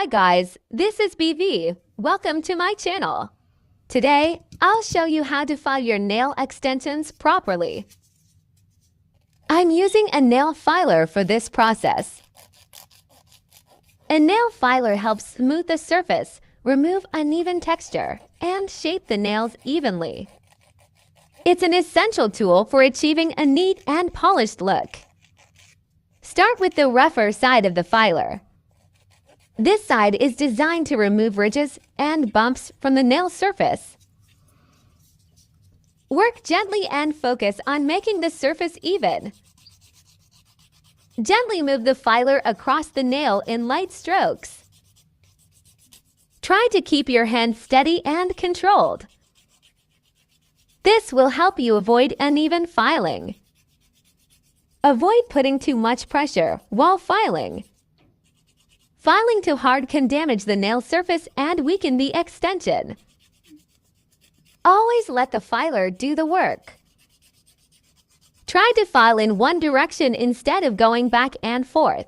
Hi guys, this is BV. Welcome to my channel. Today, I'll show you how to file your nail extensions properly. I'm using a nail filer for this process. A nail filer helps smooth the surface, remove uneven texture, and shape the nails evenly. It's an essential tool for achieving a neat and polished look. Start with the rougher side of the filer. This side is designed to remove ridges and bumps from the nail surface. Work gently and focus on making the surface even. Gently move the filer across the nail in light strokes. Try to keep your hand steady and controlled. This will help you avoid uneven filing. Avoid putting too much pressure while filing. Filing too hard can damage the nail surface and weaken the extension. Always let the filer do the work. Try to file in one direction instead of going back and forth.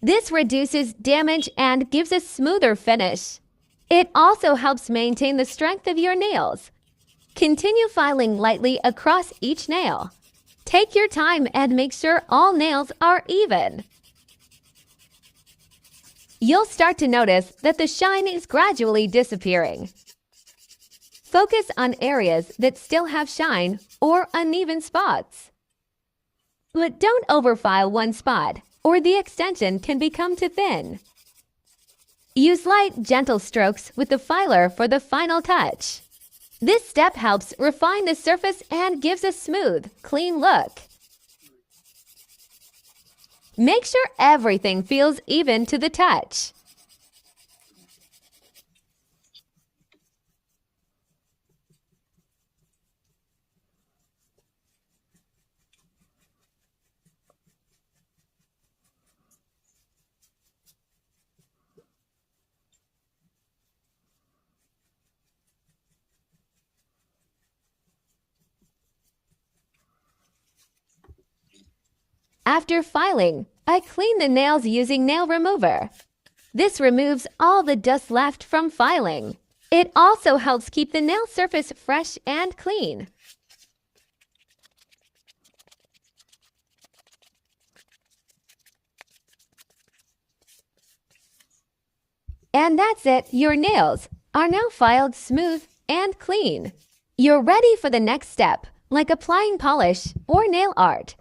This reduces damage and gives a smoother finish. It also helps maintain the strength of your nails. Continue filing lightly across each nail. Take your time and make sure all nails are even. You'll start to notice that the shine is gradually disappearing. Focus on areas that still have shine or uneven spots. But don't overfile one spot, or the extension can become too thin. Use light, gentle strokes with the filer for the final touch. This step helps refine the surface and gives a smooth, clean look. Make sure everything feels even to the touch. After filing, I clean the nails using nail remover. This removes all the dust left from filing. It also helps keep the nail surface fresh and clean. And that's it, your nails are now filed smooth and clean. You're ready for the next step, like applying polish or nail art.